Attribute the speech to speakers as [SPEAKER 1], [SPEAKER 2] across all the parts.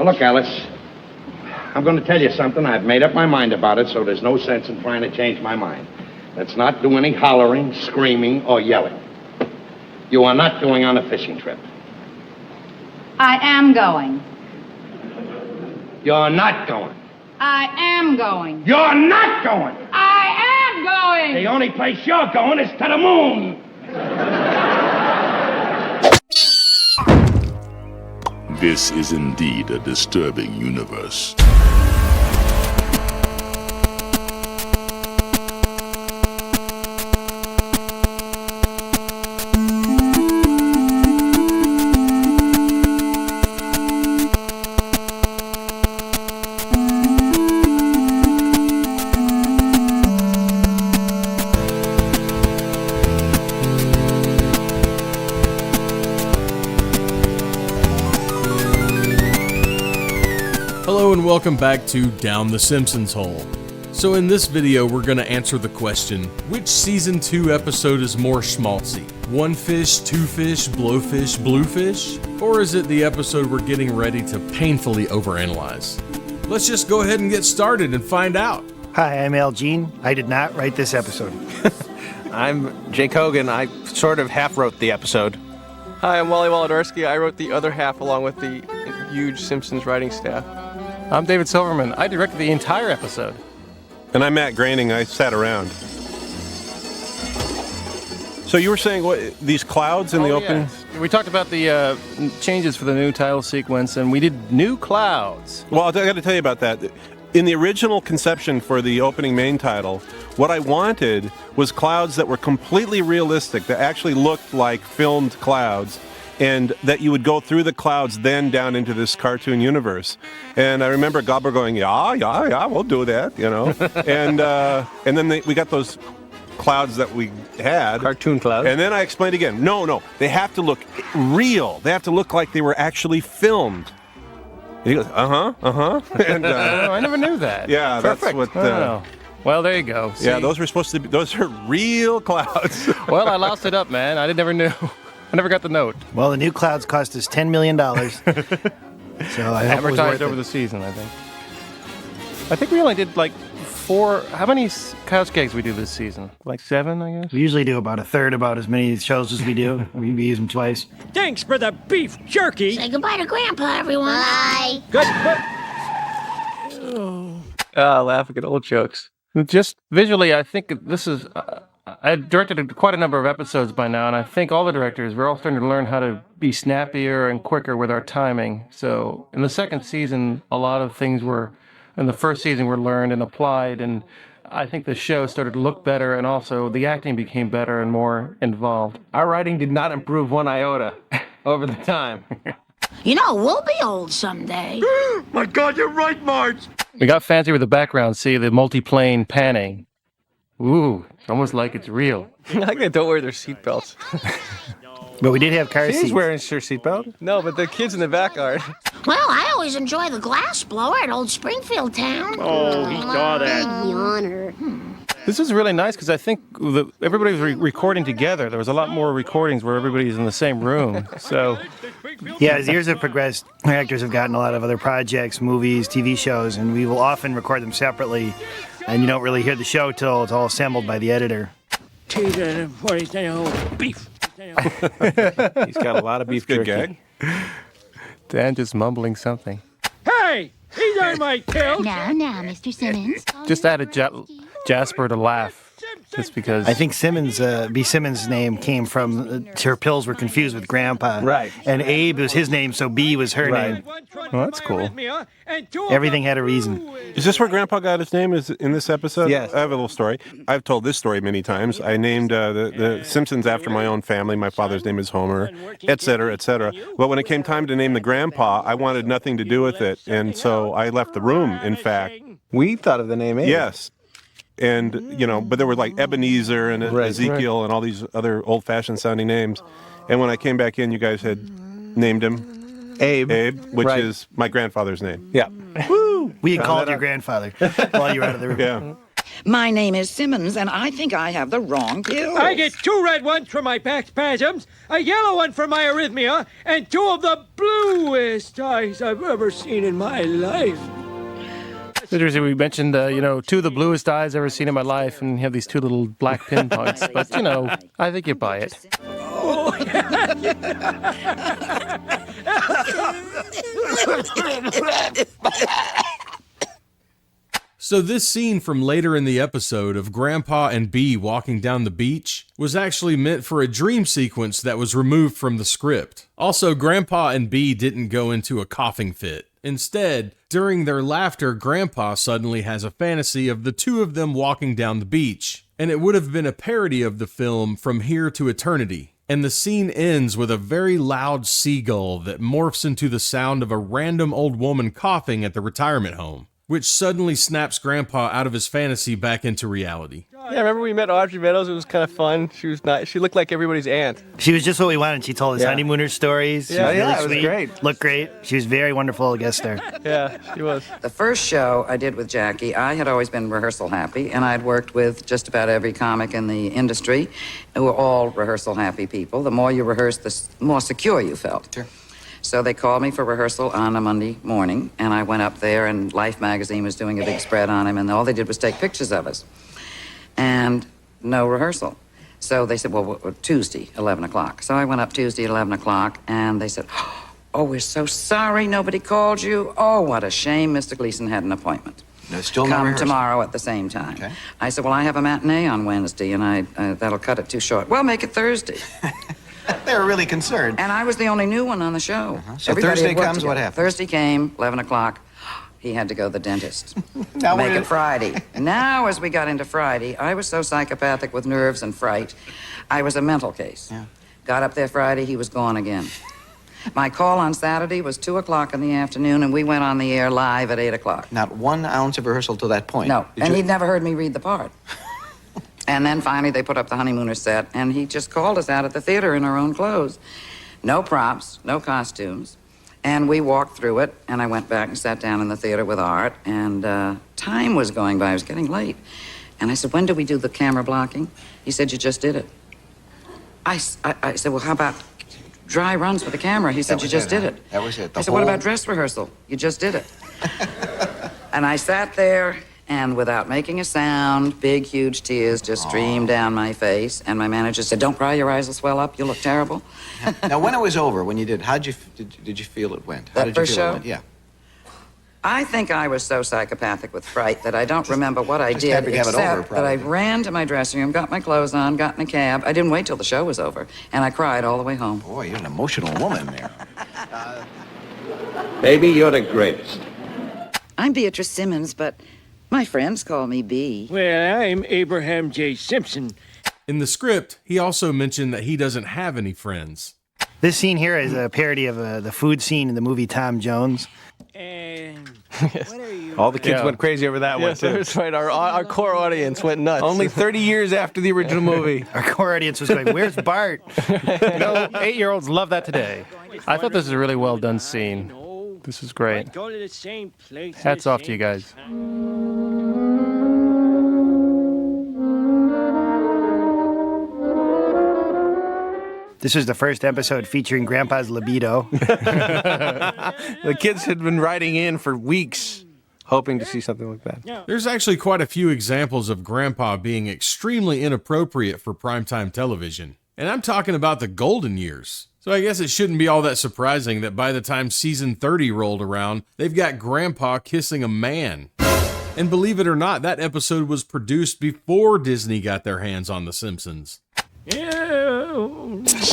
[SPEAKER 1] Well, look, Alice, I'm going to tell you something. I've made up my mind about it, so there's no sense in trying to change my mind. Let's not do any hollering, screaming, or yelling. You are not going on a fishing trip.
[SPEAKER 2] I am going.
[SPEAKER 1] You're not going.
[SPEAKER 2] I am going.
[SPEAKER 1] You're not going.
[SPEAKER 2] I am going.
[SPEAKER 1] The only place you're going is to the moon.
[SPEAKER 3] This is indeed a disturbing universe.
[SPEAKER 4] Hello and welcome back to Down the Simpsons Hole. So in this video we're going to answer the question, which season 2 episode is more schmaltzy? One fish, two fish, blowfish, bluefish? Or is it the episode we're getting ready to painfully overanalyze? Let's just go ahead and get started and find out.
[SPEAKER 5] Hi, I'm Al Jean. I did not write this episode.
[SPEAKER 6] I'm Jake Hogan. I sort of half wrote the episode.
[SPEAKER 7] Hi, I'm Wally Wolodarski. I wrote the other half along with the huge Simpsons writing staff.
[SPEAKER 8] I'm David Silverman. I directed the entire episode.
[SPEAKER 9] And I'm Matt Groening. I sat around. So you were saying these clouds in the opening?
[SPEAKER 8] Yes. We talked about the changes for the new title sequence, and we did new clouds.
[SPEAKER 9] Well, I got to tell you about that. In the original conception for the opening main title, what I wanted was clouds that were completely realistic, that actually looked like filmed clouds, and that you would go through the clouds then down into this cartoon universe. And I remember Gobber going, yeah, we'll do that, you know. and then we got those clouds that we had.
[SPEAKER 6] Cartoon clouds.
[SPEAKER 9] And then I explained again, no, they have to look real. They have to look like they were actually filmed. And he goes, And,
[SPEAKER 8] I never knew that.
[SPEAKER 9] Yeah,
[SPEAKER 8] Perfect.
[SPEAKER 9] That's what...
[SPEAKER 8] Well, there you go. See?
[SPEAKER 9] Yeah, those are real clouds.
[SPEAKER 8] Well, I lost it up, man. I never knew. I never got the note.
[SPEAKER 5] Well, the new clouds cost us $10 million. So I hope it was worth
[SPEAKER 8] Amortized over
[SPEAKER 5] it.
[SPEAKER 8] the season, I think. I think we only did like 4. How many couch gags we do this season? Like 7, I guess?
[SPEAKER 5] We usually do about a third about as many shows as we do. We use them twice.
[SPEAKER 10] Thanks for the beef jerky.
[SPEAKER 11] Say goodbye to Grandpa, everyone. Bye.
[SPEAKER 10] Good.
[SPEAKER 7] Laughing at old jokes.
[SPEAKER 8] Just visually, I think this is... I've directed quite a number of episodes by now, and I think all the directors, we're all starting to learn how to be snappier and quicker with our timing. So in the second season, a lot of things in the first season were learned and applied, and I think the show started to look better, and also the acting became better and more involved.
[SPEAKER 6] Our writing did not improve one iota over the time.
[SPEAKER 11] You know, we'll be old someday.
[SPEAKER 10] My God, you're right, Marge.
[SPEAKER 8] We got fancy with the background, see, the multi-plane panning. Ooh, it's almost like it's real.
[SPEAKER 7] I like they don't wear their seatbelts.
[SPEAKER 5] But we did have car seats.
[SPEAKER 6] He's wearing his seatbelt.
[SPEAKER 7] No, but the kids in the back are.
[SPEAKER 11] Well, I always enjoy the glass blower at Old Springfield Town.
[SPEAKER 10] Oh, he saw that.
[SPEAKER 11] Big yawner.
[SPEAKER 8] This is really nice because I think everybody was recording together. There was a lot more recordings where everybody's in the same room. So,
[SPEAKER 5] Yeah, as years have progressed, our actors have gotten a lot of other projects, movies, TV shows, and we will often record them separately. And you don't really hear the show till it's all assembled by the editor.
[SPEAKER 10] Beef.
[SPEAKER 6] He's got a lot of beef
[SPEAKER 9] Good
[SPEAKER 6] jerky.
[SPEAKER 9] gag.
[SPEAKER 8] Dan just mumbling something.
[SPEAKER 10] Hey, these aren't my kills.
[SPEAKER 11] Now, Mr. Simmons.
[SPEAKER 8] Just added Jasper to laugh. Just because.
[SPEAKER 5] I think B. Simmons' name came from her pills were confused with Grandpa.
[SPEAKER 6] Right.
[SPEAKER 5] And Abe was his name, so B was her name.
[SPEAKER 8] Well, that's cool.
[SPEAKER 5] Everything had a reason.
[SPEAKER 9] Is this where Grandpa got his name? Is in this episode?
[SPEAKER 6] Yes.
[SPEAKER 9] I have a little story. I've told this story many times. I named the Simpsons after my own family. My father's name is Homer, et cetera, et cetera. But when it came time to name the Grandpa, I wanted nothing to do with it. And so I left the room, in fact.
[SPEAKER 6] We thought of the name Abe.
[SPEAKER 9] Yes. And, but there were like Ebenezer and Ezekiel and all these other old-fashioned sounding names. And when I came back in, you guys had named him
[SPEAKER 6] Abe,
[SPEAKER 9] which is my grandfather's name.
[SPEAKER 6] Yeah.
[SPEAKER 5] Woo! We had called your grandfather while you were out of the room.
[SPEAKER 9] Yeah.
[SPEAKER 12] My name is Simmons, and I think I have the wrong pills.
[SPEAKER 10] I get 2 red ones for my back spasms, a yellow one for my arrhythmia, and 2 of the bluest eyes I've ever seen in my life.
[SPEAKER 8] It's interesting. We mentioned, 2 of the bluest eyes I've ever seen in my life, and you have these 2 little black pinpoints. But, I think you buy it.
[SPEAKER 10] Oh,
[SPEAKER 4] So this scene from later in the episode of Grandpa and Bee walking down the beach was actually meant for a dream sequence that was removed from the script. Also, Grandpa and Bee didn't go into a coughing fit. Instead, during their laughter, Grandpa suddenly has a fantasy of the 2 of them walking down the beach, and it would have been a parody of the film From Here to Eternity. And the scene ends with a very loud seagull that morphs into the sound of a random old woman coughing at the retirement home, which suddenly snaps Grandpa out of his fantasy back into reality.
[SPEAKER 7] Yeah, remember we met Audrey Meadows? It was kind of fun. She was nice. She looked like everybody's aunt.
[SPEAKER 5] She was just what we wanted. She told us honeymooners stories. She was really
[SPEAKER 7] it was
[SPEAKER 5] sweet.
[SPEAKER 7] great.
[SPEAKER 5] Looked great. She was very wonderful guest star.
[SPEAKER 7] Yeah, she was.
[SPEAKER 12] The first show I did with Jackie, I had always been rehearsal happy, and I'd worked with just about every comic in the industry who were all rehearsal happy people. The more you rehearsed, the more secure you felt.
[SPEAKER 13] Sure.
[SPEAKER 12] So they called me for rehearsal on a Monday morning, and I went up there, and Life magazine was doing a big spread on him, and all they did was take pictures of us. And no rehearsal. So they said, well, Tuesday, 11 o'clock. So I went up Tuesday at 11 o'clock, and they said, oh, we're so sorry nobody called you. Oh, what a shame Mr. Gleason had an appointment.
[SPEAKER 13] No, still no
[SPEAKER 12] Come
[SPEAKER 13] rehearsal.
[SPEAKER 12] tomorrow at the same time.
[SPEAKER 13] Okay.
[SPEAKER 12] I said, well, I have a matinee on Wednesday, and that'll cut it too short. Well, make it Thursday.
[SPEAKER 13] They were really concerned.
[SPEAKER 12] And I was the only new one on the show.
[SPEAKER 13] So
[SPEAKER 12] Everybody
[SPEAKER 13] Thursday
[SPEAKER 12] had worked
[SPEAKER 13] comes, what
[SPEAKER 12] together.
[SPEAKER 13] happens?
[SPEAKER 12] Thursday came, 11 o'clock. He had to go to the dentist.
[SPEAKER 13] Now
[SPEAKER 12] Make
[SPEAKER 13] we're-
[SPEAKER 12] it Friday. Now, as we got into Friday, I was so psychopathic with nerves and fright, I was a mental case.
[SPEAKER 13] Yeah.
[SPEAKER 12] Got up there Friday, he was gone again. My call on Saturday was 2 o'clock in the afternoon, and we went on the air live at 8 o'clock.
[SPEAKER 13] Not 1 ounce of rehearsal to that point.
[SPEAKER 12] No,
[SPEAKER 13] Did
[SPEAKER 12] and
[SPEAKER 13] you-
[SPEAKER 12] he'd never heard me read the part. And then finally they put up the Honeymooner set, and he just called us out at the theater in our own clothes. No props, no costumes. And we walked through it, and I went back and sat down in the theater with Art, and time was going by. It was getting late. And I said, when do we do the camera blocking? He said, you just did it. I said, well, how about dry runs with the camera? He said,
[SPEAKER 13] That
[SPEAKER 12] you
[SPEAKER 13] was
[SPEAKER 12] just
[SPEAKER 13] it,
[SPEAKER 12] did
[SPEAKER 13] huh?
[SPEAKER 12] it.
[SPEAKER 13] That was it.
[SPEAKER 12] I said, what about dress rehearsal? You just did it. And I sat there, and without making a sound, big, huge tears just streamed down my face. And my manager said, don't cry, your eyes will swell up. You'll look terrible.
[SPEAKER 13] Now, when it was over, when you did, did you feel it went? How
[SPEAKER 12] That
[SPEAKER 13] did you
[SPEAKER 12] first
[SPEAKER 13] feel
[SPEAKER 12] show?
[SPEAKER 13] it went? Yeah.
[SPEAKER 12] I think I was so psychopathic with fright that I don't remember what I
[SPEAKER 13] just
[SPEAKER 12] did,
[SPEAKER 13] had to have it over,
[SPEAKER 12] except that I
[SPEAKER 13] probably.
[SPEAKER 12] ran to my dressing room, got my clothes on, got in a cab. I didn't wait till the show was over, and I cried all the way home.
[SPEAKER 13] Boy, you're an emotional woman there.
[SPEAKER 1] Baby, you're the greatest.
[SPEAKER 12] I'm Beatrice Simmons, but my friends call me Bee.
[SPEAKER 10] Well, I'm Abraham J. Simpson.
[SPEAKER 4] In the script, he also mentioned that he doesn't have any friends.
[SPEAKER 5] This scene here is a parody of the food scene in the movie Tom Jones.
[SPEAKER 10] And what are you?
[SPEAKER 6] All the kids
[SPEAKER 7] Yeah.
[SPEAKER 6] went crazy over that
[SPEAKER 7] Yes,
[SPEAKER 6] one, too.
[SPEAKER 7] that's right. Our core audience went nuts.
[SPEAKER 6] Only 30 years after the original movie.
[SPEAKER 5] Our core audience was going, where's Bart?
[SPEAKER 8] 8-year-olds love that today. I thought this was a really well done scene.
[SPEAKER 10] No,
[SPEAKER 8] This is great.
[SPEAKER 10] go to the same place. at
[SPEAKER 8] Hats
[SPEAKER 10] the
[SPEAKER 8] off to you
[SPEAKER 10] same
[SPEAKER 8] guys.
[SPEAKER 10] time.
[SPEAKER 5] This was the first episode featuring Grandpa's libido.
[SPEAKER 6] The kids had been writing in for weeks, hoping to see something like that.
[SPEAKER 4] There's actually quite a few examples of Grandpa being extremely inappropriate for primetime television. And I'm talking about the golden years. So I guess it shouldn't be all that surprising that by the time season 30 rolled around, they've got Grandpa kissing a man. And believe it or not, that episode was produced before Disney got their hands on The Simpsons.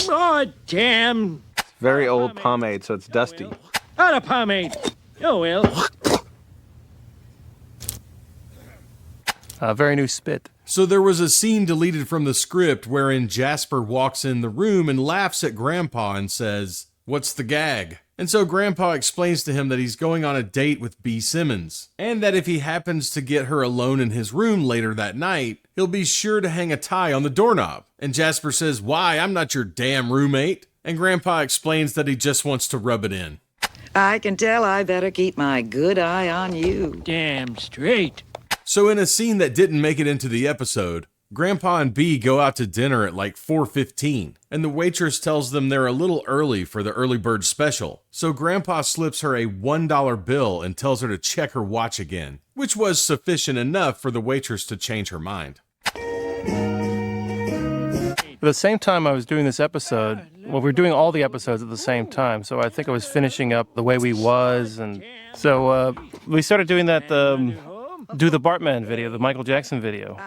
[SPEAKER 10] Oh, damn.
[SPEAKER 6] Very old pomade, so it's dusty.
[SPEAKER 10] Out of pomade. Oh, well.
[SPEAKER 8] Very new spit.
[SPEAKER 4] So there was a scene deleted from the script wherein Jasper walks in the room and laughs at Grandpa and says, "What's the gag?" And so Grandpa explains to him that he's going on a date with Bee Simmons, and that if he happens to get her alone in his room later that night, he'll be sure to hang a tie on the doorknob. And Jasper says, "Why? I'm not your damn roommate." And Grandpa explains that he just wants to rub it in.
[SPEAKER 12] I can tell I better keep my good eye on you.
[SPEAKER 10] Damn straight.
[SPEAKER 4] So in a scene that didn't make it into the episode, Grandpa and Bee go out to dinner at like 4:15, and the waitress tells them they're a little early for the early bird special. So Grandpa slips her a $1 bill and tells her to check her watch again, which was sufficient enough for the waitress to change her mind.
[SPEAKER 8] At the same time I was doing this episode, well, we were doing all the episodes at the same time, so I think I was finishing up The Way We Was, and so we started doing that Do the Bartman video, the Michael Jackson video.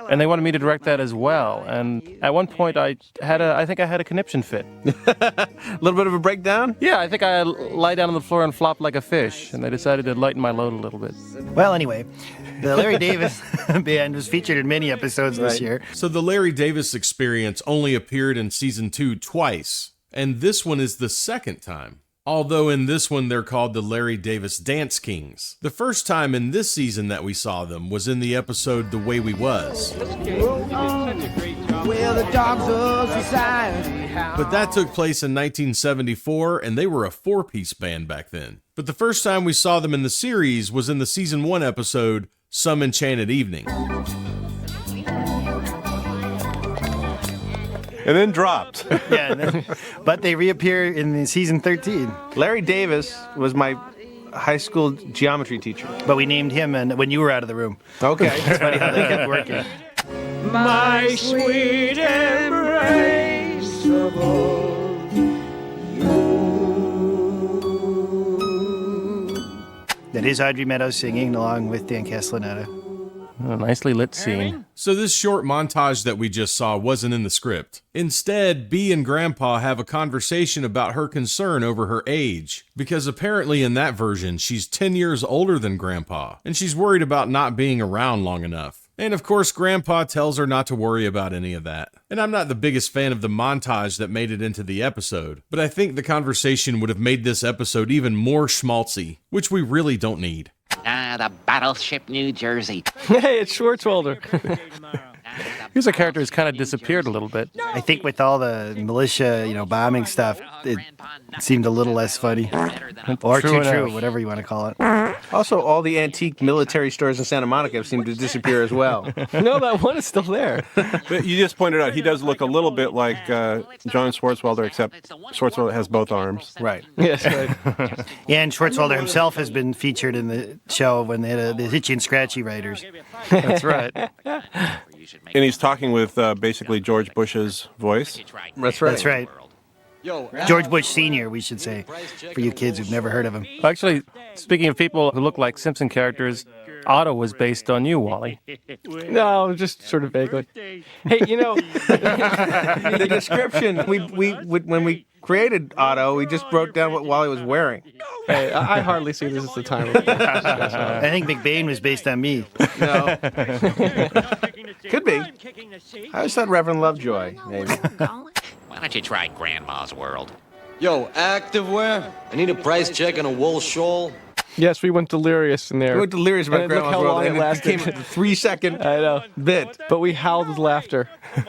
[SPEAKER 8] And they wanted me to direct that as well. And at one point I think I had a conniption fit.
[SPEAKER 6] A little bit of a breakdown?
[SPEAKER 8] Yeah, I think I lie down on the floor and flop like a fish, and they decided to lighten my load a little bit.
[SPEAKER 5] Well, anyway, the Larry Davis band was featured in many episodes this year.
[SPEAKER 4] So the Larry Davis Experience only appeared in season 2 twice, and this one is the second time. Although in this one they're called the Larry Davis Dance Kings. The first time in this season that we saw them was in the episode The Way We Was.
[SPEAKER 10] Well, the dogs of society.
[SPEAKER 4] But that took place in 1974, and they were a 4-piece band back then. But the first time we saw them in the series was in the season 1 episode, Some Enchanted Evening.
[SPEAKER 9] And then dropped.
[SPEAKER 5] But they reappear in the season 13.
[SPEAKER 6] Larry Davis was my high school geometry teacher.
[SPEAKER 5] But we named him when you were out of the room.
[SPEAKER 6] Okay.
[SPEAKER 5] It's funny how they kept working.
[SPEAKER 10] My sweet embrace of all
[SPEAKER 5] That is Audrey Meadows singing along with Dan Castellaneta.
[SPEAKER 8] A nicely lit scene.
[SPEAKER 4] So this short montage that we just saw wasn't in the script. Instead, Bee and Grandpa have a conversation about her concern over her age, because apparently in that version, she's 10 years older than Grandpa, and she's worried about not being around long enough. And of course, Grandpa tells her not to worry about any of that. And I'm not the biggest fan of the montage that made it into the episode, but I think the conversation would have made this episode even more schmaltzy, which we really don't need.
[SPEAKER 14] The Battleship New Jersey.
[SPEAKER 7] Hey, it's Schwartzwalder.
[SPEAKER 8] Here's a character who's kind of disappeared a little bit.
[SPEAKER 5] I think with all the militia, bombing stuff, it seemed a little less funny. Or too true, whatever you want to call it.
[SPEAKER 6] Also, all the antique military stores in Santa Monica seem to disappear as well.
[SPEAKER 7] No, that one is still there.
[SPEAKER 9] But you just pointed out he does look a little bit like John Swartzwelder, except Swartzwelder has both arms.
[SPEAKER 6] Right.
[SPEAKER 7] Yes, right.
[SPEAKER 5] And Swartzwelder himself has been featured in the show when they had the Hitchy and Scratchy writers.
[SPEAKER 8] That's right.
[SPEAKER 9] And he's talking with basically George Bush's voice.
[SPEAKER 6] That's right.
[SPEAKER 5] That's right. George Bush Sr., we should say, for you kids who've never heard of him.
[SPEAKER 8] Actually, speaking of people who look like Simpson characters, Otto was based on you, Wally.
[SPEAKER 7] No, just sort of vaguely. Hey,
[SPEAKER 6] The description, when we created Otto, we just wrote down what Wally was wearing.
[SPEAKER 7] Hey, I hardly see this as the time.
[SPEAKER 5] I think McBain was based on me.
[SPEAKER 6] No. Could be. I always thought Reverend Lovejoy, maybe.
[SPEAKER 14] Why don't you try Grandma's World?
[SPEAKER 15] Yo, activewear? I need a price check on a wool shawl.
[SPEAKER 7] Yes, we went delirious in there.
[SPEAKER 6] We went delirious about
[SPEAKER 7] And look
[SPEAKER 6] Grandma's
[SPEAKER 7] how
[SPEAKER 6] World,
[SPEAKER 7] long
[SPEAKER 6] and
[SPEAKER 7] it
[SPEAKER 6] it
[SPEAKER 7] lasted.
[SPEAKER 6] became a 3-second
[SPEAKER 7] I know.
[SPEAKER 6] bit.
[SPEAKER 7] But we howled with laughter. We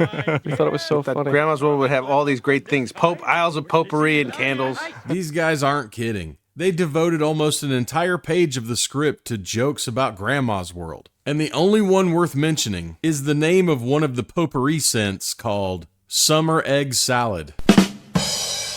[SPEAKER 7] thought it was so funny.
[SPEAKER 6] Grandma's World would have all these great things. Aisles of potpourri and candles.
[SPEAKER 4] These guys aren't kidding. They devoted almost an entire page of the script to jokes about Grandma's World. And the only one worth mentioning is the name of one of the potpourri scents called Summer Egg Salad.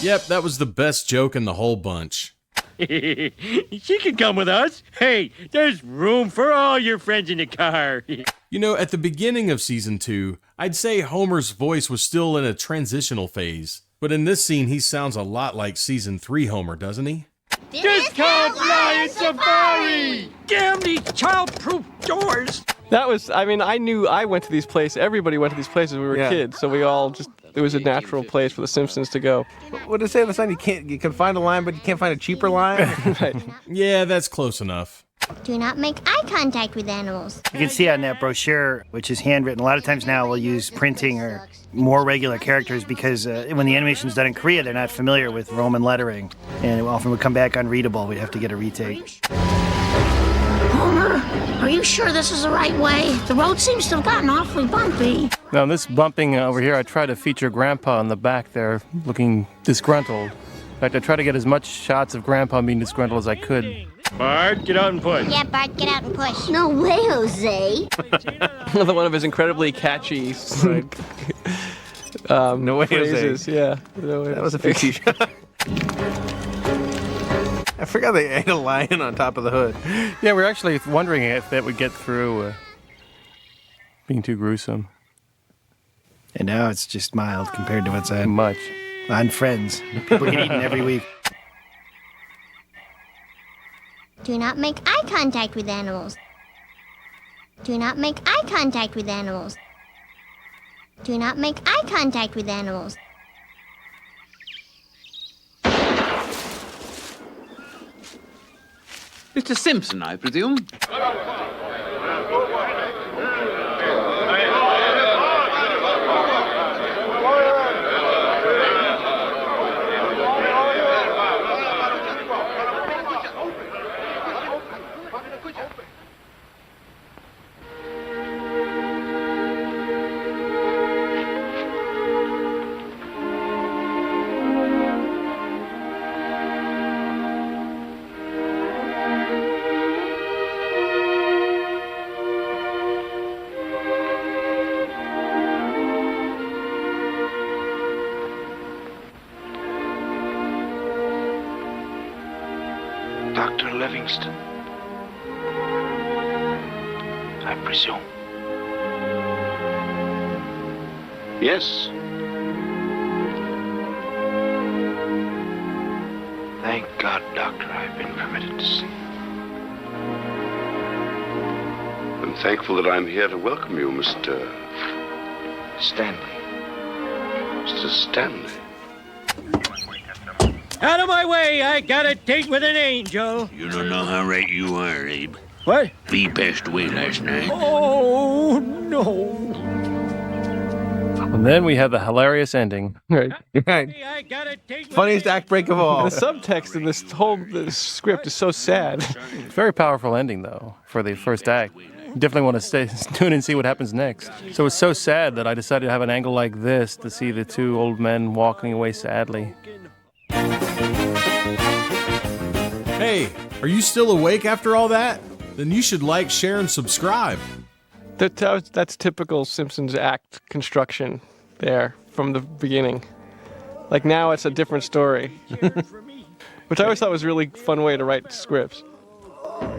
[SPEAKER 4] Yep, that was the best joke in the whole bunch.
[SPEAKER 10] She can come with us. Hey, there's room for all your friends in the car.
[SPEAKER 4] At the beginning of season 2, I'd say Homer's voice was still in a transitional phase. But in this scene, he sounds a lot like season 3 Homer, doesn't he?
[SPEAKER 10] Discount Lion Safari! Damn these child-proof doors!
[SPEAKER 7] That was, I knew I went to these places. Everybody went to these places when we were kids. So we all just, it was a natural place for the Simpsons to go.
[SPEAKER 6] What did it say on the sign? You can find a line, but you can't find a cheaper line?
[SPEAKER 7] Right.
[SPEAKER 4] Yeah, that's close enough.
[SPEAKER 11] Do not make eye contact with animals.
[SPEAKER 5] You can see on that brochure, which is handwritten, a lot of times now we'll use printing or more regular characters because when the animation's done in Korea, they're not familiar with Roman lettering. And it often would come back unreadable. We'd have to get a retake.
[SPEAKER 11] Homer, are you sure this is the right way? The road seems to have gotten awfully bumpy.
[SPEAKER 8] Now, in this bumping over here, I tried to feature Grandpa in the back there, looking disgruntled. In fact, I tried to get as much shots of Grandpa being disgruntled as I could.
[SPEAKER 10] Bart, get out and push.
[SPEAKER 11] Yeah, Bart, get out and push. No way, Jose.
[SPEAKER 7] Another one of his incredibly catchy
[SPEAKER 6] No way,
[SPEAKER 7] phrases.
[SPEAKER 6] Jose.
[SPEAKER 7] Yeah. No way,
[SPEAKER 6] That was a
[SPEAKER 7] Jose.
[SPEAKER 6] fictitious. I forgot they ate a lion on top of the hood.
[SPEAKER 8] Yeah, we're actually wondering if that would get through being too gruesome.
[SPEAKER 5] And now it's just mild compared to what's
[SPEAKER 8] Much.
[SPEAKER 5] on Friends. People get eaten every week.
[SPEAKER 11] Do not make eye contact with animals. Do not make eye contact with animals. Do not make eye contact with animals.
[SPEAKER 16] Mr. Simpson, I presume?
[SPEAKER 17] Dr. Livingston, I presume.
[SPEAKER 16] Yes.
[SPEAKER 17] Thank God, Doctor, I've been permitted to see.
[SPEAKER 18] I'm thankful that I'm here to welcome you, Mr.
[SPEAKER 17] Stanley.
[SPEAKER 18] Mr. Stanley.
[SPEAKER 10] Out of my way, I got a date with an angel.
[SPEAKER 19] You don't know how right you are, Abe.
[SPEAKER 10] What?
[SPEAKER 19] Bee passed away last night.
[SPEAKER 10] Oh, no.
[SPEAKER 8] And then we have the hilarious ending.
[SPEAKER 7] Right.
[SPEAKER 6] Funniest act break of all.
[SPEAKER 7] The subtext in this whole script is so sad.
[SPEAKER 8] Very powerful ending, though, for the first act. You definitely want to stay tuned and see what happens next. So it's so sad that I decided to have an angle like this to see the two old men walking away sadly.
[SPEAKER 4] Hey, are you still awake after all that? Then you should like, share, and subscribe.
[SPEAKER 7] That's typical Simpsons act construction there from the beginning. Like now it's a different story. Which I always thought was a really fun way to write scripts.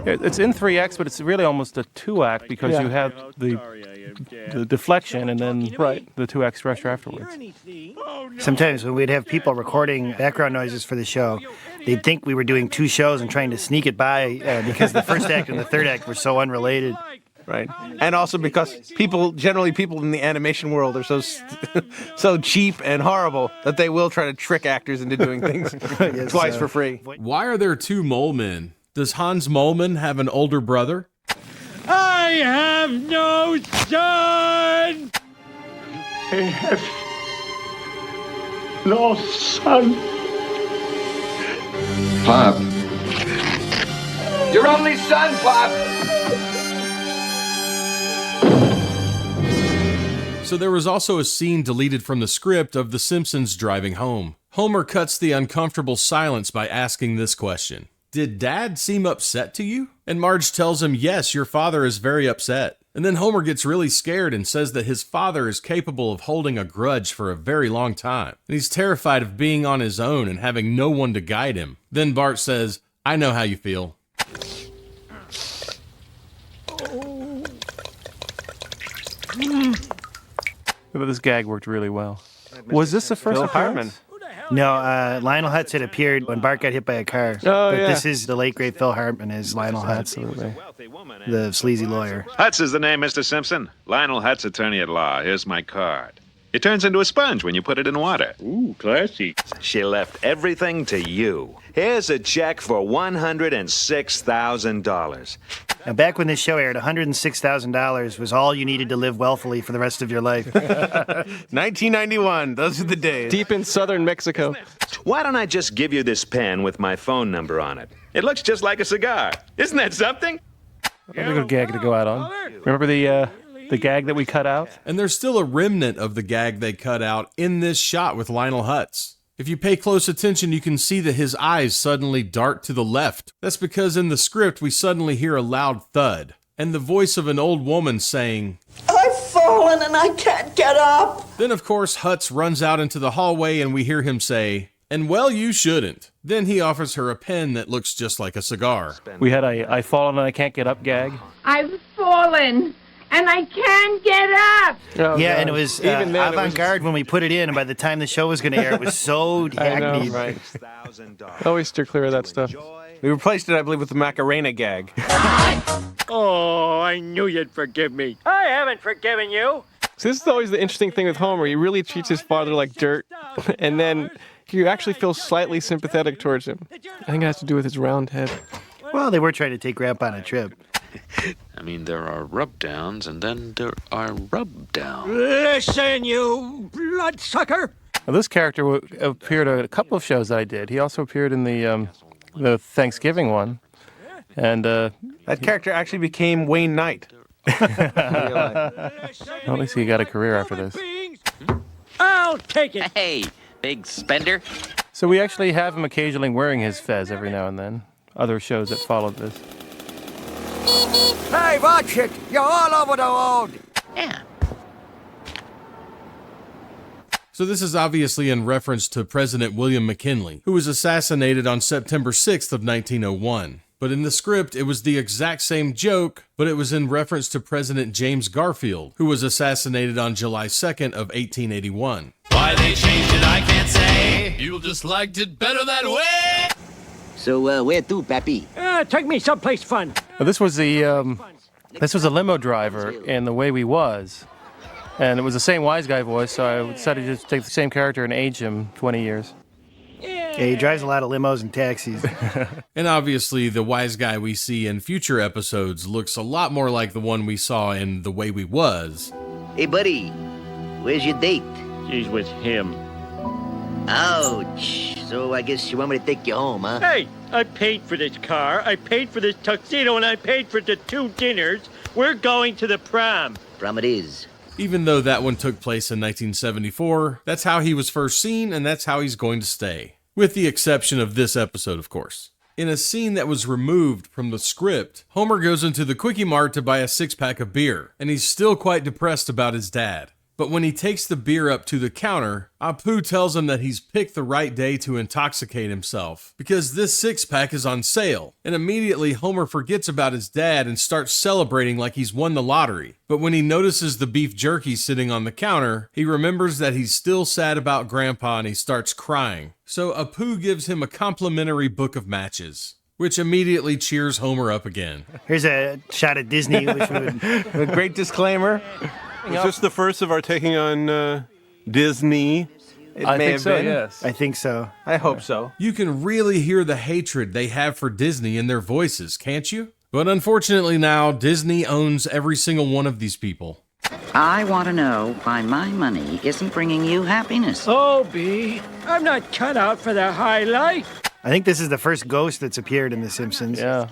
[SPEAKER 8] It's in 3 acts, but it's really almost a 2-act because you have the deflection and then the 2-act structure afterwards.
[SPEAKER 5] Sometimes when we'd have people recording background noises for the show, they'd think we were doing 2 shows and trying to sneak it by because the first act and the third act were so unrelated.
[SPEAKER 6] Right. And also because people in the animation world are so cheap and horrible that they will try to trick actors into doing things twice for free.
[SPEAKER 4] Why are there 2 mole men? Does Hans Moleman have an older brother?
[SPEAKER 10] I have no son!
[SPEAKER 17] I have no son.
[SPEAKER 15] Pop. Your only son, Pop!
[SPEAKER 4] So there was also a scene deleted from the script of The Simpsons driving home. Homer cuts the uncomfortable silence by asking this question. Did Dad seem upset to you? And Marge tells him, yes, your father is very upset. And then Homer gets really scared and says that his father is capable of holding a grudge for a very long time. And he's terrified of being on his own and having no one to guide him. Then Bart says, I know how you feel.
[SPEAKER 8] But this gag worked really well. Was this the first
[SPEAKER 6] Phil
[SPEAKER 8] appearance?
[SPEAKER 5] No, Lionel Hutz had appeared when Bart got hit by a car.
[SPEAKER 7] Oh,
[SPEAKER 5] but
[SPEAKER 7] yeah.
[SPEAKER 5] This is the late, great Phil Hartman as Lionel Hutz.
[SPEAKER 8] Absolutely.
[SPEAKER 5] The sleazy lawyer.
[SPEAKER 20] Hutz is the name, Mr. Simpson. Lionel Hutz, attorney at law. Here's my card. It turns into a sponge when you put it in water.
[SPEAKER 21] Ooh, classy. She left everything to you. Here's a check for $106,000.
[SPEAKER 5] Now, back when this show aired, $106,000 was all you needed to live wealthily for the rest of your life.
[SPEAKER 6] 1991. Those are the days.
[SPEAKER 7] Deep in southern Mexico.
[SPEAKER 21] Why don't I just give you this pen with my phone number on it? It looks just like a cigar. Isn't that something?
[SPEAKER 8] That's a good gag to go out on. Remember the gag that we cut out?
[SPEAKER 4] And there's still a remnant of the gag they cut out in this shot with Lionel Hutz. If you pay close attention, you can see that his eyes suddenly dart to the left. That's because in the script, we suddenly hear a loud thud, and the voice of an old woman saying,
[SPEAKER 2] "I've fallen and I can't get up."
[SPEAKER 4] Then, of course, Hutz runs out into the hallway and we hear him say, "And well, you shouldn't." Then he offers her a pen that looks just like a cigar.
[SPEAKER 8] We had a "I fallen and I can't get up" gag.
[SPEAKER 2] I've fallen and I can't get up.
[SPEAKER 5] Oh, yeah, God. And it was avant-garde when we put it in, and by the time the show was going to air, it was so hackneyed.
[SPEAKER 7] Right. Always steer clear of that stuff.
[SPEAKER 6] We replaced it, I believe, with the Macarena gag.
[SPEAKER 10] Oh, I knew you'd forgive me. I haven't forgiven you.
[SPEAKER 7] So this is always the interesting thing with Homer. He really treats his father like dirt, and then you actually feel slightly sympathetic towards him. I think it has to do with his round head.
[SPEAKER 5] Well, they were trying to take Grandpa on a trip.
[SPEAKER 16] I mean, there are rub-downs, and then there are rub-downs.
[SPEAKER 10] Listen, you bloodsucker!
[SPEAKER 8] Now, this character appeared on a couple of shows that I did. He also appeared in the Thanksgiving one. And
[SPEAKER 6] that character actually became Wayne Knight.
[SPEAKER 8] Well, at least he got a career after this.
[SPEAKER 10] I'll take it.
[SPEAKER 14] Hey, big spender.
[SPEAKER 8] So we actually have him occasionally wearing his fez every now and then. Other shows that followed this.
[SPEAKER 2] Hey, watch it! You're all over the road!
[SPEAKER 14] Yeah.
[SPEAKER 4] So this is obviously in reference to President William McKinley, who was assassinated on September 6th of 1901. But in the script, it was the exact same joke, but it was in reference to President James Garfield, who was assassinated on July 2nd of 1881.
[SPEAKER 22] Why they changed it, I can't say. You just liked it better that way.
[SPEAKER 14] So, where to, Pappy?
[SPEAKER 10] Take me someplace fun.
[SPEAKER 8] Well, this was a limo driver in The Way We Was. And it was the same wise guy voice, so I decided to just take the same character and age him 20 years.
[SPEAKER 5] Yeah, he drives a lot of limos and taxis.
[SPEAKER 4] And obviously, the wise guy we see in future episodes looks a lot more like the one we saw in The Way We Was.
[SPEAKER 14] Hey, buddy, where's your date?
[SPEAKER 10] She's with him.
[SPEAKER 14] Ouch. So I guess you want me to take you home, huh?
[SPEAKER 10] Hey, I paid for this car, I paid for this tuxedo, and I paid for the 2 dinners. We're going to the prom.
[SPEAKER 14] Prom it is.
[SPEAKER 4] Even though that one took place in 1974, that's how he was first seen, and that's how he's going to stay. With the exception of this episode, of course. In a scene that was removed from the script, Homer goes into the Quickie Mart to buy a 6-pack of beer, and he's still quite depressed about his dad. But when he takes the beer up to the counter, Apu tells him that he's picked the right day to intoxicate himself, because this 6-pack is on sale, and immediately Homer forgets about his dad and starts celebrating like he's won the lottery. But when he notices the beef jerky sitting on the counter, he remembers that he's still sad about Grandpa and he starts crying. So Apu gives him a complimentary book of matches, which immediately cheers Homer up again.
[SPEAKER 5] Here's a shot at Disney, which we would...
[SPEAKER 6] A great disclaimer.
[SPEAKER 9] Is this the first of our taking on Disney?
[SPEAKER 6] I think so, yes.
[SPEAKER 5] I think so.
[SPEAKER 6] I hope so.
[SPEAKER 4] You can really hear the hatred they have for Disney in their voices, can't you? But unfortunately now, Disney owns every single one of these people.
[SPEAKER 12] I want to know why my money isn't bringing you happiness.
[SPEAKER 10] Oh, B, I'm not cut out for the high life.
[SPEAKER 5] I think this is the first ghost that's appeared in The Simpsons.
[SPEAKER 8] Yeah.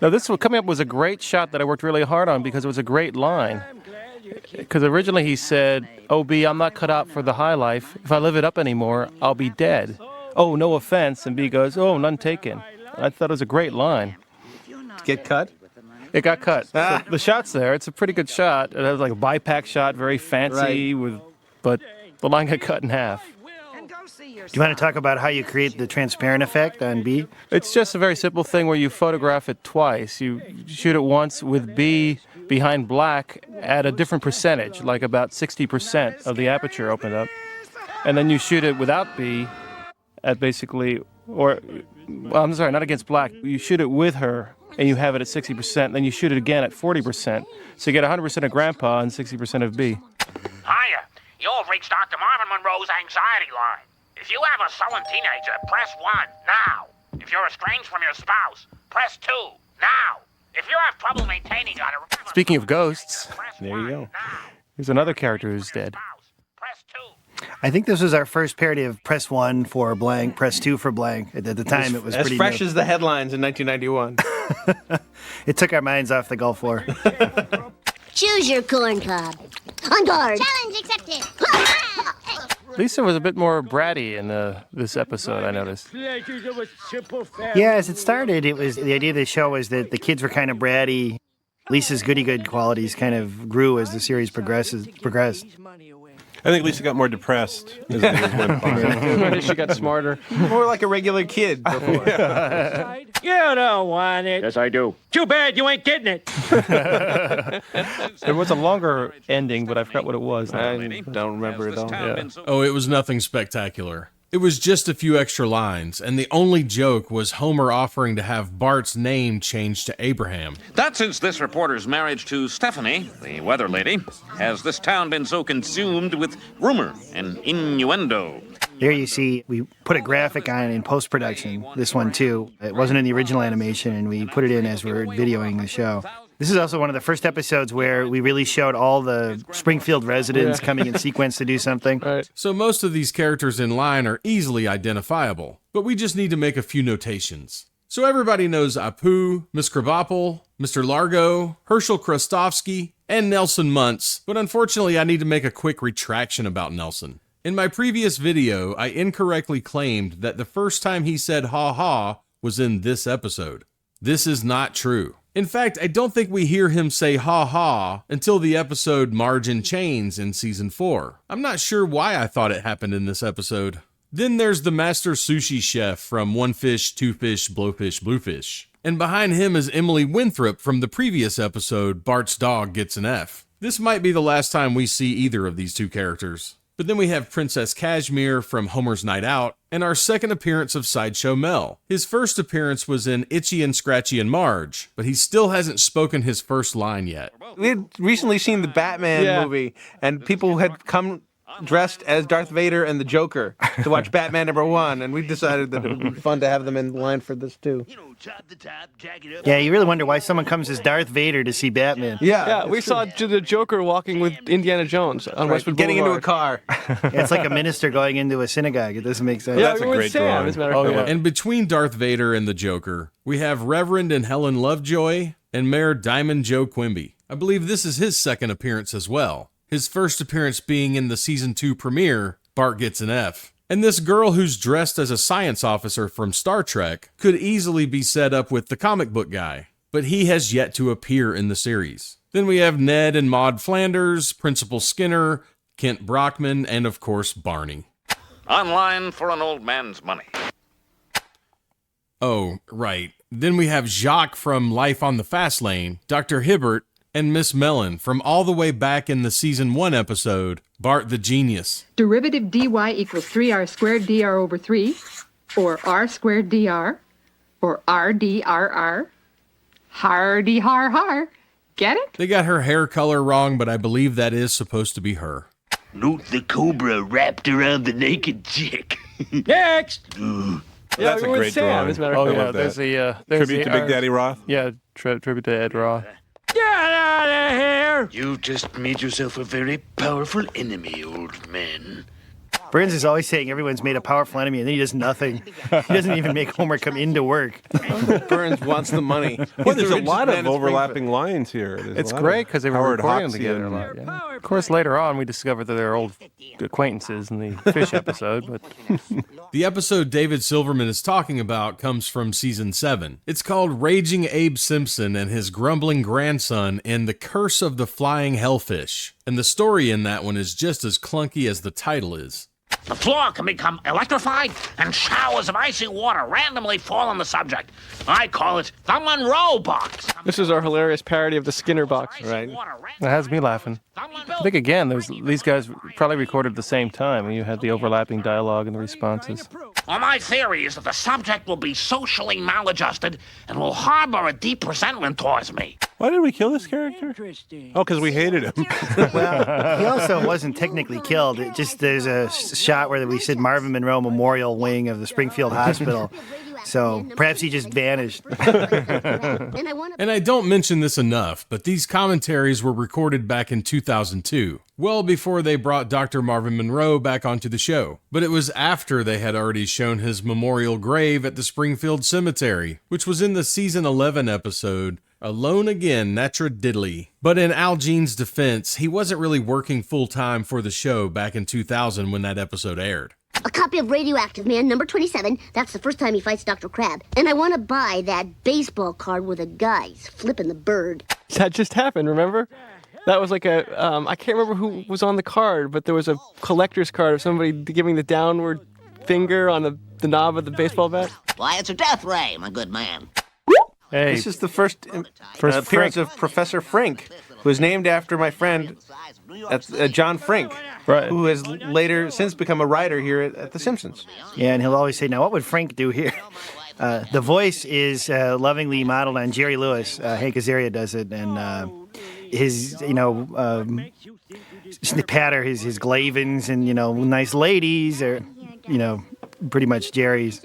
[SPEAKER 8] Now, this one coming up was a great shot that I worked really hard on because it was a great line. Because originally he said, "Oh, B, I'm not cut out for the high life. If I live it up anymore, I'll be dead. Oh, no offense." And B goes, "Oh, none taken." And I thought it was a great line.
[SPEAKER 6] Get cut?
[SPEAKER 8] It got cut. So the shot's there. It's a pretty good shot. It has like a bipack shot, very fancy, but the line got cut in half.
[SPEAKER 5] Do you want to talk about how you create the transparent effect on B?
[SPEAKER 8] It's just a very simple thing where you photograph it twice. You shoot it once with B behind black at a different percentage, like about 60% of the aperture opened up. And then you shoot it without B at basically, well, I'm sorry, not against black. You shoot it with her and you have it at 60%. Then you shoot it again at 40%. So you get 100% of Grandpa and 60% of B.
[SPEAKER 23] Hiya. You've reached Dr. Marvin Monroe's anxiety line. If you have a sullen teenager, press 1 now. If you're estranged from your spouse, press 2 now. If you have trouble maintaining on a...
[SPEAKER 8] Speaking of ghosts, there you go. There's another character who's dead.
[SPEAKER 5] I think this was our first parody of press 1 for blank, press 2 for blank. At the time, it was pretty
[SPEAKER 6] as fresh
[SPEAKER 5] new.
[SPEAKER 6] as the headlines in 1991.
[SPEAKER 5] It took our minds off the Gulf War.
[SPEAKER 11] Choose your corn cob. On guard. Challenge accepted.
[SPEAKER 8] Lisa was a bit more bratty in this episode, I noticed.
[SPEAKER 10] Pleasures of a simple family.
[SPEAKER 5] Yeah, as it started, it was the idea of the show was that the kids were kind of bratty. Lisa's goody-good qualities kind of grew as the series progressed.
[SPEAKER 9] I think Lisa got more depressed as the years went by.
[SPEAKER 7] She got smarter.
[SPEAKER 6] More like a regular kid before.
[SPEAKER 10] You don't want it.
[SPEAKER 15] Yes, I do.
[SPEAKER 10] Too bad you ain't getting it.
[SPEAKER 1] There was a longer ending, but I forgot what it was.
[SPEAKER 6] I don't remember it all.
[SPEAKER 1] Yeah.
[SPEAKER 4] Oh, it was nothing spectacular. It was just a few extra lines, and the only joke was Homer offering to have Bart's name changed to Abraham.
[SPEAKER 23] That's since this reporter's marriage to Stephanie, the weather lady, has this town been so consumed with rumor and innuendo.
[SPEAKER 5] There you see, we put a graphic on in post-production, this one too. It wasn't in the original animation, and we put it in as we were videoing the show. This is also one of the first episodes where we really showed all the Springfield residents coming in sequence to do something.
[SPEAKER 7] Right.
[SPEAKER 4] So most of these characters in line are easily identifiable, but we just need to make a few notations. So everybody knows Apu, Miss Krabappel, Mr. Largo, Herschel Krostowski, and Nelson Muntz, but unfortunately I need to make a quick retraction about Nelson. In my previous video, I incorrectly claimed that the first time he said ha-ha was in this episode. This is not true. In fact, I don't think we hear him say ha-ha until the episode Margin Chains in Season 4. I'm not sure why I thought it happened in this episode. Then there's the master sushi chef from One Fish, Two Fish, Blowfish, Bluefish. And behind him is Emily Winthrop from the previous episode, Bart's Dog Gets an F. This might be the last time we see either of these two characters. But then we have Princess Cashmere from Homer's Night Out, and our second appearance of Sideshow Mel. His first appearance was in Itchy and Scratchy and Marge, but he still hasn't spoken his first line yet.
[SPEAKER 6] We had recently seen the Batman movie, and people had come dressed as Darth Vader and the Joker to watch Batman #1, and we decided that it would be fun to have them in line for this too.
[SPEAKER 5] Yeah, you really wonder why someone comes as Darth Vader to see Batman.
[SPEAKER 7] Yeah, we saw the Joker walking with Indiana Jones on Westwood
[SPEAKER 6] getting into a
[SPEAKER 7] Boulevard.
[SPEAKER 6] car.
[SPEAKER 5] Yeah, it's like a minister going into a synagogue. It doesn't make sense.
[SPEAKER 7] Yeah,
[SPEAKER 9] That's
[SPEAKER 7] we
[SPEAKER 9] a
[SPEAKER 7] were
[SPEAKER 9] great
[SPEAKER 7] with Sam,
[SPEAKER 9] drawing.
[SPEAKER 7] as a matter of fact.
[SPEAKER 4] And between Darth Vader and the Joker, we have Reverend and Helen Lovejoy and Mayor Diamond Joe Quimby. I believe this is his second appearance as well. His first appearance being in the Season 2 premiere, Bart Gets an F. And this girl who's dressed as a science officer from Star Trek could easily be set up with the comic book guy, but he has yet to appear in the series. Then we have Ned and Maude Flanders, Principal Skinner, Kent Brockman, and of course Barney.
[SPEAKER 23] Online for an old man's money.
[SPEAKER 4] Oh, right. Then we have Jacques from Life on the Fast Lane, Dr. Hibbert, and Miss Mellon from all the way back in the Season 1 episode, Bart the Genius.
[SPEAKER 2] Derivative dy equals 3r squared dr over 3, or r squared dr, or rdrr. Hardy har har. Get it?
[SPEAKER 4] They got her hair color wrong, but I believe that is supposed to be her.
[SPEAKER 19] Note the cobra wrapped around the naked chick.
[SPEAKER 10] Next!
[SPEAKER 7] Yeah,
[SPEAKER 9] That's
[SPEAKER 7] we
[SPEAKER 9] a
[SPEAKER 7] were with
[SPEAKER 9] great
[SPEAKER 7] Sam,
[SPEAKER 9] drawing.
[SPEAKER 7] as a matter
[SPEAKER 9] Oh,
[SPEAKER 7] of
[SPEAKER 9] I
[SPEAKER 7] fact.
[SPEAKER 9] love
[SPEAKER 7] There's
[SPEAKER 9] that.
[SPEAKER 7] there's
[SPEAKER 9] Tribute
[SPEAKER 7] the,
[SPEAKER 9] to Big Daddy Roth?
[SPEAKER 7] Yeah, tribute to Ed Roth.
[SPEAKER 10] Get out of here!
[SPEAKER 19] You just made yourself a very powerful enemy, old man.
[SPEAKER 5] Burns is always saying everyone's made a powerful enemy, and then he does nothing. He doesn't even make Homer come into work.
[SPEAKER 6] Burns wants the money.
[SPEAKER 9] Well, there's
[SPEAKER 6] the
[SPEAKER 9] a lot
[SPEAKER 6] richest
[SPEAKER 9] of
[SPEAKER 6] man in
[SPEAKER 9] overlapping lines here. There's
[SPEAKER 7] It's
[SPEAKER 9] a lot
[SPEAKER 7] great
[SPEAKER 9] of
[SPEAKER 7] because they were
[SPEAKER 9] Howard
[SPEAKER 7] recording
[SPEAKER 9] Hawksian-
[SPEAKER 7] together a lot. Yeah. Of course, later on we discovered that they're old acquaintances in the fish episode. But
[SPEAKER 4] The episode David Silverman is talking about comes from Season 7. It's called Raging Abe Simpson and His Grumbling Grandson in The Curse of the Flying Hellfish. And the story in that one is just as clunky as the title is.
[SPEAKER 23] The floor can become electrified and showers of icy water randomly fall on the subject. I call it the Monroe Box.
[SPEAKER 7] this is our hilarious parody of the Skinner box.
[SPEAKER 6] Right.
[SPEAKER 7] That has me laughing. I think again, these guys probably recorded at the same time, and you had the overlapping dialogue and the responses.
[SPEAKER 23] Well, my theory is that the subject will be socially maladjusted and will harbor a deep resentment towards me.
[SPEAKER 9] Why did we kill this character? Oh, because we hated him.
[SPEAKER 5] Well, he also wasn't technically killed. It just there's a shot where we said Marvin Monroe Memorial Wing of the Springfield Hospital. So perhaps he just vanished.
[SPEAKER 4] And I don't mention this enough, but these commentaries were recorded back in 2002, well before they brought Dr. Marvin Monroe back onto the show. But it was after they had already shown his memorial grave at the Springfield Cemetery, which was in the Season 11 episode Alone again, Natra Diddley. But in Al Jean's defense, he wasn't really working full-time for the show back in 2000 when that episode aired.
[SPEAKER 3] A copy of Radioactive Man, number 27. That's the first time he fights Dr. Crab. And I want to buy that baseball card where the guy's flipping the bird.
[SPEAKER 7] That just happened, remember? That was like a, I can't remember who was on the card, but there was a collector's card of somebody giving the downward finger on the knob of the baseball bat.
[SPEAKER 14] Why, it's a death ray, my good man.
[SPEAKER 8] Hey,
[SPEAKER 6] This is the first appearance of Professor Frink, who is named after my friend John Frink, who has later since become a writer here at The Simpsons.
[SPEAKER 5] Yeah, and he'll always say, now what would Frank do here? The voice is lovingly modeled on Jerry Lewis. Hank Azaria does it, and his, patter, his Glavins and, nice ladies are, pretty much Jerry's.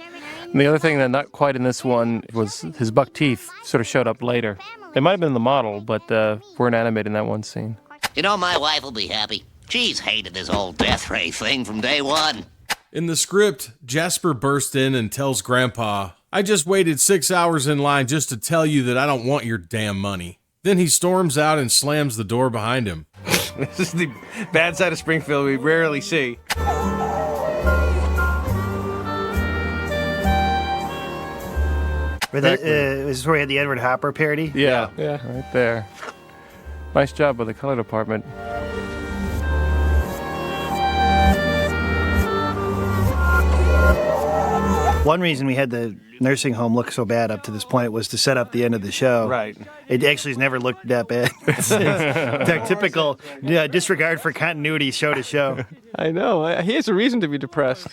[SPEAKER 8] And the other thing that not quite in this one was his buck teeth sort of showed up later. They might have been in the model, but weren't animated in that one scene.
[SPEAKER 14] You know, my wife will be happy. She's hated this whole death ray thing from day one.
[SPEAKER 4] In the script, Jasper bursts in and tells Grandpa, "I just waited 6 hours in line just to tell you that I don't want your damn money." Then he storms out and slams the door behind him.
[SPEAKER 6] This is the bad side of Springfield we rarely see.
[SPEAKER 5] This is where we had the Edward Hopper parody?
[SPEAKER 8] Yeah, right there. Nice job with the color department.
[SPEAKER 5] One reason we had the nursing home look so bad up to this point was to set up the end of the show.
[SPEAKER 6] Right.
[SPEAKER 5] It actually has never looked that bad. It's that typical disregard for continuity show to show.
[SPEAKER 7] I know. He has a reason to be depressed.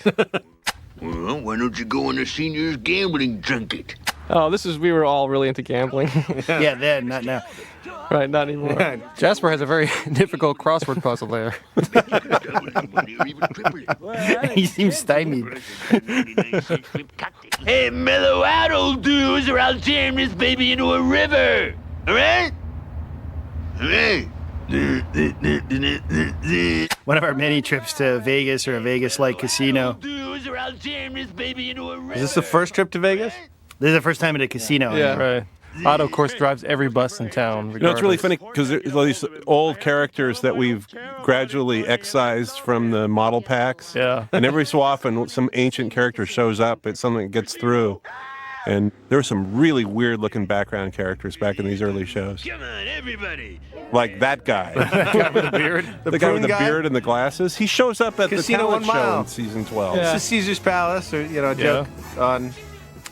[SPEAKER 19] Well, why don't you go on a senior's gambling junket?
[SPEAKER 7] Oh, we were all really into gambling.
[SPEAKER 5] Yeah, then, not now.
[SPEAKER 7] Right, not anymore.
[SPEAKER 8] Jasper has a very difficult crossword puzzle there.
[SPEAKER 5] He seems stymied.
[SPEAKER 19] Hey, mellow out, old dudes, or I'll jam this baby into a river. All right? All right.
[SPEAKER 5] One of our many trips to Vegas or a Vegas-like casino.
[SPEAKER 19] Dudes, or I'll jam this baby into a river.
[SPEAKER 6] Is this the first trip to Vegas?
[SPEAKER 5] This is the first time at a casino.
[SPEAKER 8] Yeah, right. Otto, of course, drives every bus in town.
[SPEAKER 9] You know, it's really funny because there's all these old characters that we've gradually excised from the model packs.
[SPEAKER 8] Yeah.
[SPEAKER 9] And every so often, some ancient character shows up. It's something that gets through. And there were some really weird-looking background characters back in these early shows.
[SPEAKER 19] Come on, everybody.
[SPEAKER 9] Like that guy.
[SPEAKER 8] The guy with the beard.
[SPEAKER 9] The guy with the
[SPEAKER 6] guy?
[SPEAKER 9] beard and the glasses. He shows up at
[SPEAKER 6] Casino
[SPEAKER 9] the talent
[SPEAKER 6] 1
[SPEAKER 9] show
[SPEAKER 6] Mile.
[SPEAKER 9] in season 12.
[SPEAKER 6] This is Caesar's Palace, or, a joke on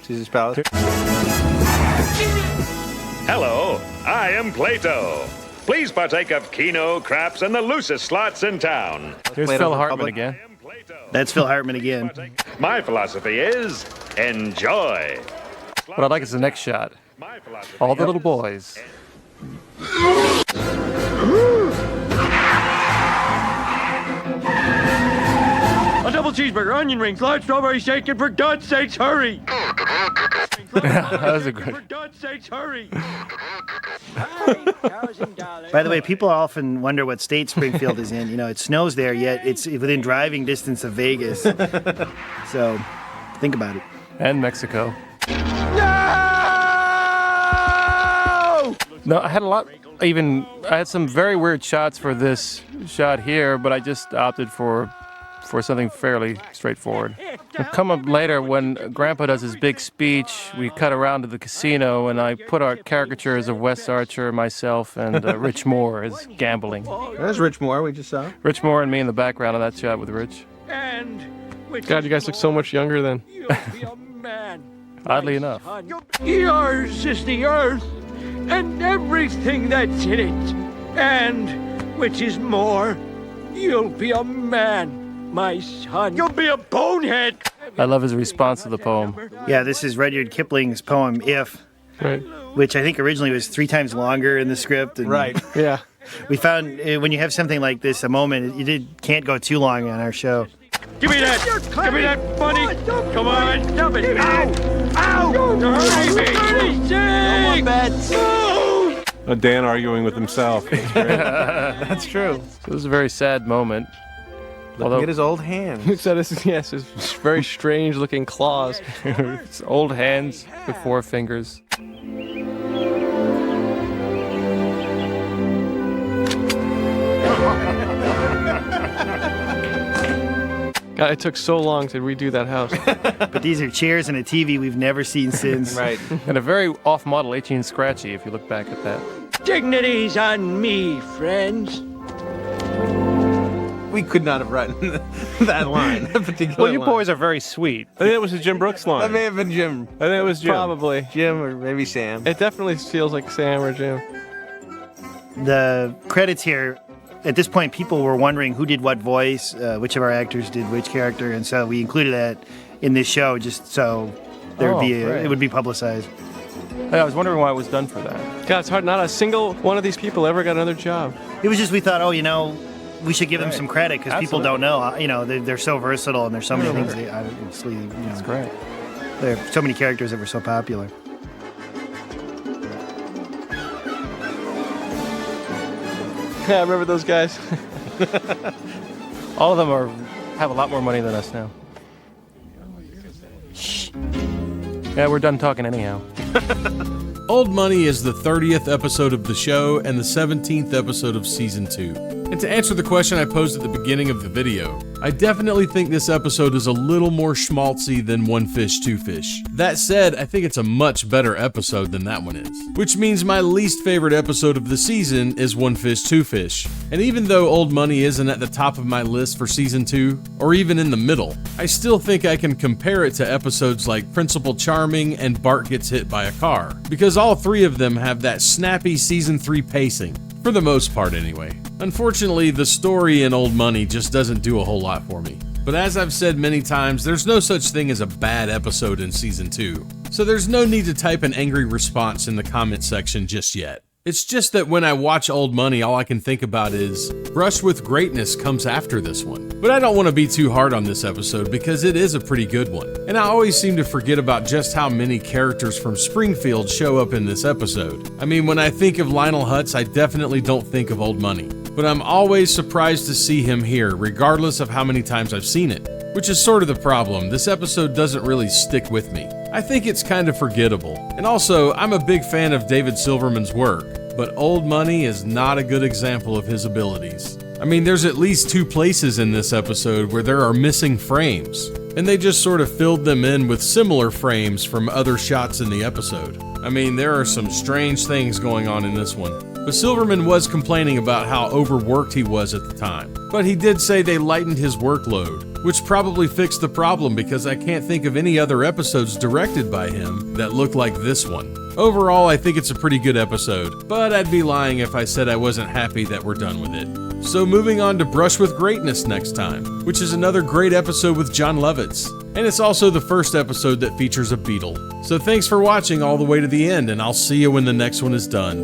[SPEAKER 6] Caesar's Palace.
[SPEAKER 21] Hello, I am Plato. Please partake of Keno, craps, and the loosest slots in town.
[SPEAKER 8] Here's Phil Hartman again.
[SPEAKER 5] That's Phil Hartman again.
[SPEAKER 21] My philosophy is enjoy.
[SPEAKER 8] What I like is the next shot. All the little boys.
[SPEAKER 10] A double cheeseburger, onion rings, large strawberry shake, and for God's sakes, hurry!
[SPEAKER 8] That was a good.
[SPEAKER 10] For God's sakes, hurry!
[SPEAKER 5] By the way, people often wonder what state Springfield is in. It snows there, yet it's within driving distance of Vegas. So, think about it.
[SPEAKER 8] And Mexico. No, I had some very weird shots for this shot here, but I just opted for something fairly straightforward. We'll come up later when Grandpa does his big speech. We cut around to the casino, and I put our caricatures of Wes Archer, myself, and Rich Moore as gambling.
[SPEAKER 6] There's Rich Moore we just saw.
[SPEAKER 8] Rich Moore and me in the background of that shot with Rich.
[SPEAKER 7] God, you guys look so much younger then.
[SPEAKER 8] Oddly enough.
[SPEAKER 10] Yours is the earth and everything that's in it. And, which is more, you'll be a man, my son. You'll be a bonehead.
[SPEAKER 8] I love his response to the poem.
[SPEAKER 5] Yeah, this is Rudyard Kipling's poem, If,
[SPEAKER 7] Right.
[SPEAKER 5] which I think originally was 3 times longer in the script. And
[SPEAKER 6] Right.
[SPEAKER 7] Yeah.
[SPEAKER 5] We found when you have something like this, a moment, can't go too long on our show.
[SPEAKER 10] Give me that! Give me that money! Come on! Stop it! Ow! Ow! Hurry me!
[SPEAKER 9] Dan arguing with himself.
[SPEAKER 6] That's true.
[SPEAKER 8] So it was a very sad moment.
[SPEAKER 6] Look at his old hands.
[SPEAKER 7] So this is, yes, his very strange looking claws.
[SPEAKER 8] It's old hands with 4 fingers.
[SPEAKER 7] God, it took so long to redo that house.
[SPEAKER 5] But these are chairs and a TV we've never seen since.
[SPEAKER 8] Right. And a very off-model 18 Scratchy, if you look back at that.
[SPEAKER 10] Dignity's on me, friends.
[SPEAKER 6] We could not have written that line, that particular
[SPEAKER 1] Well, you
[SPEAKER 6] line.
[SPEAKER 1] boys are very sweet.
[SPEAKER 9] I think it was a Jim Brooks line.
[SPEAKER 6] That may have been Jim.
[SPEAKER 9] I think it was Jim.
[SPEAKER 7] Probably.
[SPEAKER 6] Jim or maybe Sam.
[SPEAKER 7] It definitely feels like Sam or Jim.
[SPEAKER 5] The credits here, at this point, people were wondering who did what voice, which of our actors did which character, and so we included that in this show just so there would be
[SPEAKER 1] great.
[SPEAKER 5] it would be publicized.
[SPEAKER 1] I was wondering why it was done for that.
[SPEAKER 7] God, it's hard. Not a single one of these people ever got another job.
[SPEAKER 5] It was just we thought, we should give them some credit because people don't know. They're so versatile and there's so many things. Obviously,
[SPEAKER 1] That's great.
[SPEAKER 5] There are so many characters that were so popular.
[SPEAKER 7] Yeah, I remember those guys.
[SPEAKER 1] All of them have a lot more money than us now.
[SPEAKER 8] Yeah, we're done talking anyhow.
[SPEAKER 4] Old Money is the 30th episode of the show and the 17th episode of Season 2. And to answer the question I posed at the beginning of the video, I definitely think this episode is a little more schmaltzy than One Fish, Two Fish. That said, I think it's a much better episode than that one is. Which means my least favorite episode of the season is One Fish, Two Fish. And even though Old Money isn't at the top of my list for Season 2, or even in the middle, I still think I can compare it to episodes like Principal Charming and Bart Gets Hit by a Car, because all three of them have that snappy Season 3 pacing. For the most part, anyway. Unfortunately, the story in Old Money just doesn't do a whole lot for me. But as I've said many times, there's no such thing as a bad episode in Season 2. So there's no need to type an angry response in the comment section just yet. It's just that when I watch Old Money, all I can think about is, Brush with Greatness comes after this one. But I don't want to be too hard on this episode because it is a pretty good one. And I always seem to forget about just how many characters from Springfield show up in this episode. I mean, when I think of Lionel Hutz, I definitely don't think of Old Money. But I'm always surprised to see him here, regardless of how many times I've seen it. Which is sort of the problem, this episode doesn't really stick with me. I think it's kind of forgettable. And also, I'm a big fan of David Silverman's work, but Old Money is not a good example of his abilities. I mean, there's at least 2 places in this episode where there are missing frames, and they just sort of filled them in with similar frames from other shots in the episode. I mean, there are some strange things going on in this one. But Silverman was complaining about how overworked he was at the time. But he did say they lightened his workload, which probably fixed the problem because I can't think of any other episodes directed by him that look like this one. Overall, I think it's a pretty good episode, but I'd be lying if I said I wasn't happy that we're done with it. So moving on to Brush with Greatness next time, which is another great episode with John Lovitz. And it's also the first episode that features a beetle. So thanks for watching all the way to the end, and I'll see you when the next one is done.